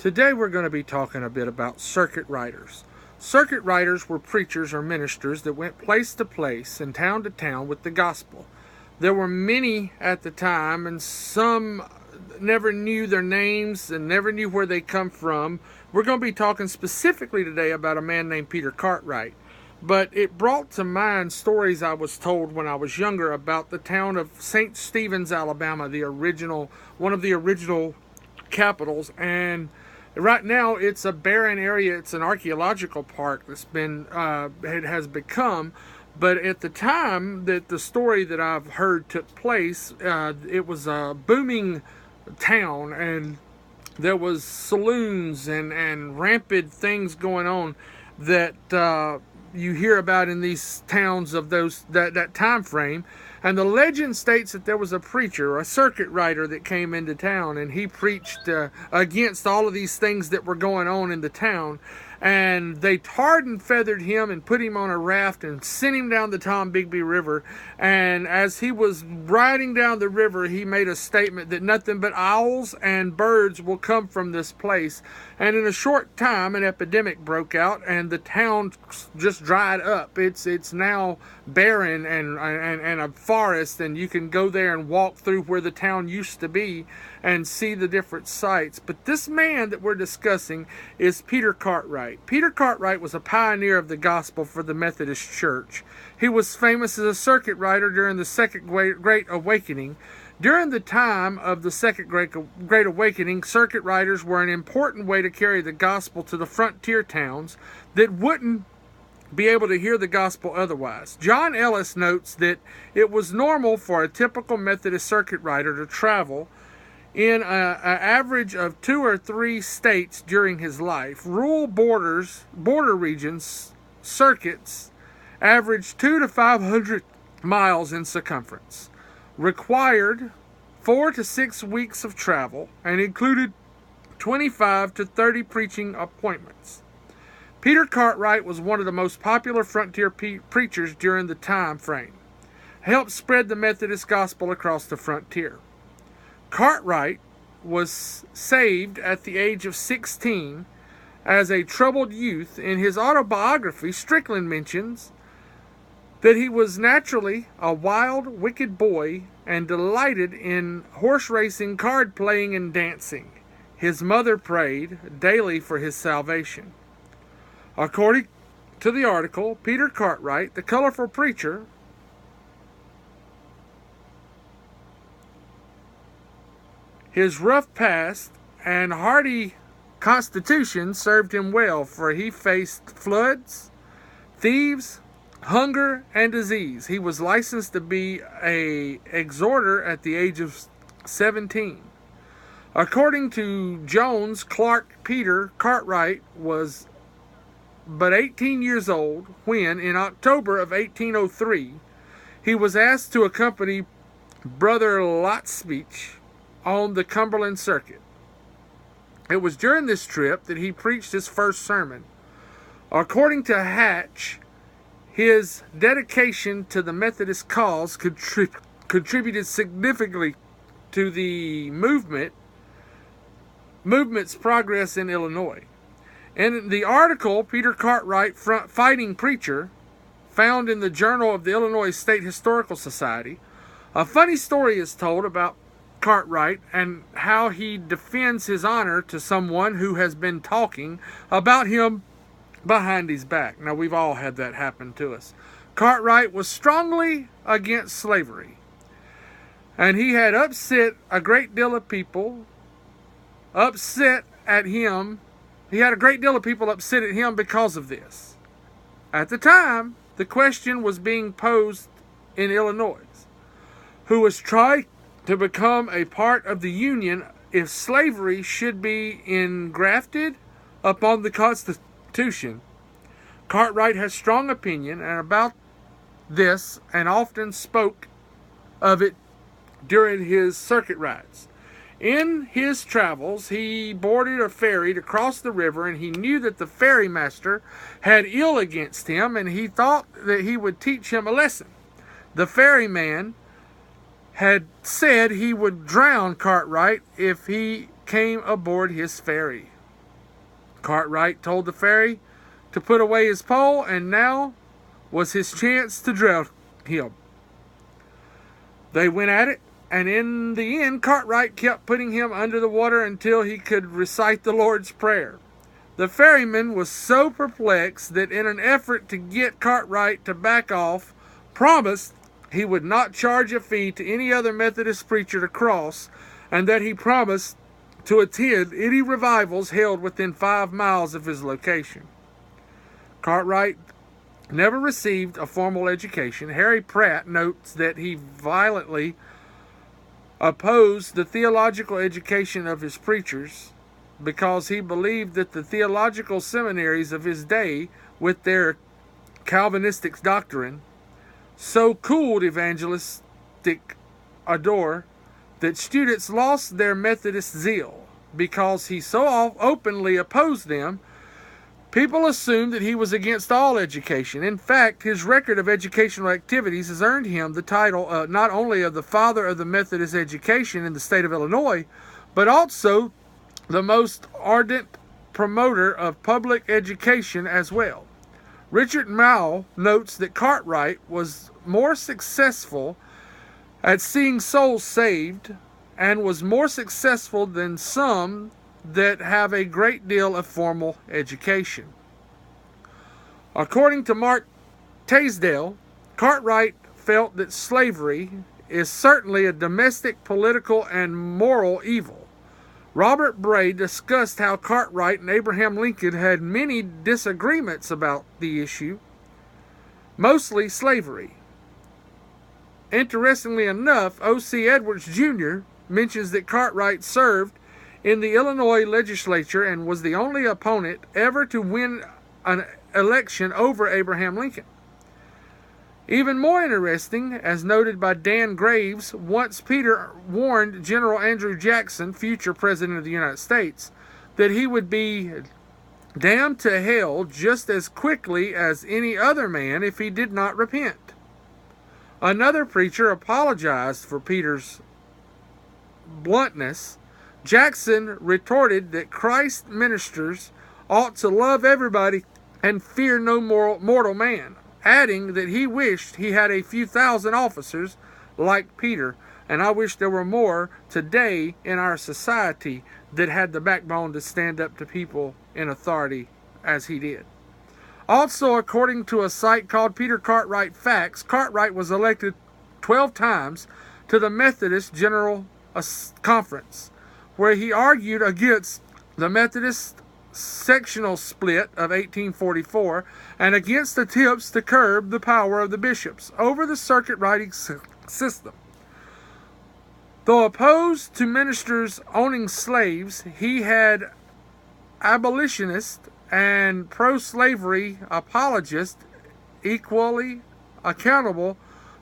Today we're going to be talking a bit about circuit riders. Circuit riders were preachers or ministers that went place to place and town to town with the gospel. There were many at the time, and some never knew their names and never knew where they come from. We're going to be talking specifically today about a man named Peter Cartwright. But it brought to mind stories I was told when I was younger about the town of St. Stephen's, Alabama, one of the original capitals. And right now it's a barren area. It's an archaeological park that's it has become. But at the time that the story that I've heard took place, it was a booming town, and there was saloons and rampant things going on that you hear about in these towns of that time frame. And the legend states that there was a preacher, a circuit rider, that came into town, and he preached against all of these things that were going on in the town. And they tarred and feathered him and put him on a raft and sent him down the Tombigbee River. And as he was riding down the river, he made a statement that nothing but owls and birds will come from this place. And in a short time, an epidemic broke out, and the town just dried up. It's now barren and a forest, and you can go there and walk through where the town used to be and see the different sites. But this man that we're discussing is Peter Cartwright. Peter Cartwright was a pioneer of the gospel for the Methodist Church. He was famous as a circuit rider during the Second Great Awakening. During the time of the Second Great Awakening, circuit riders were an important way to carry the gospel to the frontier towns that wouldn't be able to hear the gospel otherwise. John Ellis notes that it was normal for a typical Methodist circuit rider to travel in an average of 2 or 3 states during his life. Rural border regions circuits averaged 200 to 500 miles in circumference, required 4 to 6 weeks of travel, and included 25 to 30 preaching appointments. Peter Cartwright was one of the most popular frontier preachers during the time frame. Helped spread the Methodist gospel across the frontier. Cartwright was saved at the age of 16 as a troubled youth. In his autobiography, Strickland mentions that he was naturally a wild, wicked boy and delighted in horse racing, card playing, and dancing. His mother prayed daily for his salvation. According to the article, Peter Cartwright, the colorful preacher, his rough past and hardy constitution served him well, for he faced floods, thieves, hunger, and disease. He was licensed to be an exhorter at the age of 17. According to Jones Clark, Peter Cartwright was but 18 years old when, in October of 1803, he was asked to accompany Brother Lotspeich on the Cumberland Circuit. It was during this trip that he preached his first sermon. According to Hatch, his dedication to the Methodist cause contributed significantly to the movement's progress in Illinois. In the article, Peter Cartwright, Fighting Preacher, found in the Journal of the Illinois State Historical Society, a funny story is told about Cartwright and how he defends his honor to someone who has been talking about him behind his back. Now, we've all had that happen to us. Cartwright was strongly against slavery, and he had upset a great deal of people upset at him. He had a great deal of people upset at him because of this. At the time, the question was being posed in Illinois, who was trying to become a part of the Union, if slavery should be engrafted upon the Constitution. Cartwright has strong opinion about this and often spoke of it during his circuit rides. In his travels, he boarded a ferry to cross the river, and he knew that the ferrymaster had ill against him, and he thought that he would teach him a lesson. The ferryman had said he would drown Cartwright if he came aboard his ferry. Cartwright told the fairy to put away his pole, and now was his chance to drown him. They went at it, and in the end, Cartwright kept putting him under the water until he could recite the Lord's Prayer. The ferryman was so perplexed that in an effort to get Cartwright to back off, promised he would not charge a fee to any other Methodist preacher to cross, and that he promised to attend any revivals held within 5 miles of his location. Cartwright never received a formal education. Harry Pratt notes that he violently opposed the theological education of his preachers because he believed that the theological seminaries of his day, with their Calvinistic doctrine, so cooled evangelistic ardor that students lost their Methodist zeal. Because he so openly opposed them, people assumed that he was against all education. In fact, his record of educational activities has earned him the title not only of the father of the Methodist education in the state of Illinois, but also the most ardent promoter of public education as well. Richard Mowell notes that Cartwright was more successful at seeing souls saved and was more successful than some that have a great deal of formal education. According to Mark Taysdale, Cartwright felt that slavery is certainly a domestic, political, and moral evil. Robert Bray discussed how Cartwright and Abraham Lincoln had many disagreements about the issue, mostly slavery. Interestingly enough, O.C. Edwards Jr. mentions that Cartwright served in the Illinois legislature and was the only opponent ever to win an election over Abraham Lincoln. Even more interesting, as noted by Dan Graves, once Peter warned General Andrew Jackson, future President of the United States, that he would be damned to hell just as quickly as any other man if he did not repent. Another preacher apologized for Peter's bluntness. Jackson retorted that Christ's ministers ought to love everybody and fear no mortal man, adding that he wished he had a few thousand officers like Peter, and I wish there were more today in our society that had the backbone to stand up to people in authority as he did. Also, according to a site called Peter Cartwright Facts, Cartwright was elected 12 times to the Methodist General Conference, where he argued against the Methodist sectional split of 1844 and against attempts to curb the power of the bishops over the circuit riding system. Though opposed to ministers owning slaves, he had abolitionist and pro-slavery apologists equally accountable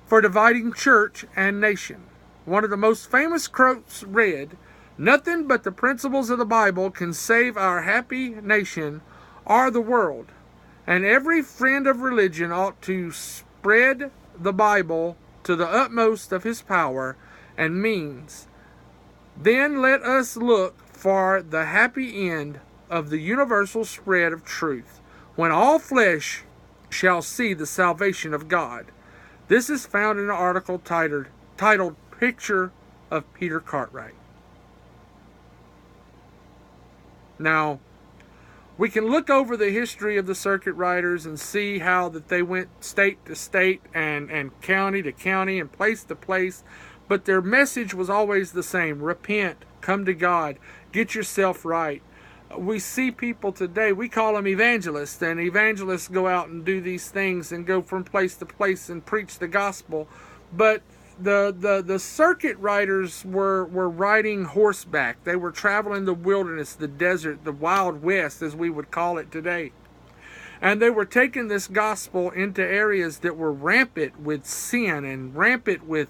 for dividing church and nation. One of the most famous quotes read, "Nothing but the principles of the Bible can save our happy nation or the world, and every friend of religion ought to spread the Bible to the utmost of his power and means. Then let us look for the happy end of the universal spread of truth, when all flesh shall see the salvation of God." This is found in an article titled Picture of Peter Cartwright. Now, we can look over the history of the circuit riders and see how that they went state to state and county to county and place to place, but their message was always the same: repent, come to God, get yourself right. We see people today, we call them evangelists, and evangelists go out and do these things and go from place to place and preach the gospel. But the circuit riders were riding horseback. They were traveling the wilderness, the desert, the Wild West, as we would call it today. And they were taking this gospel into areas that were rampant with sin and rampant with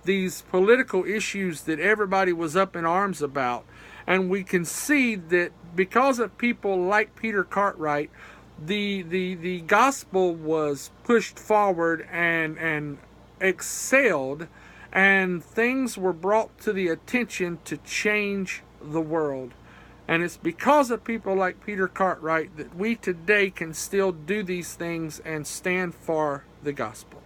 these political issues that everybody was up in arms about. And we can see that because of people like Peter Cartwright, the gospel was pushed forward and excelled, and things were brought to the attention to change the world. And it's because of people like Peter Cartwright that we today can still do these things and stand for the gospel.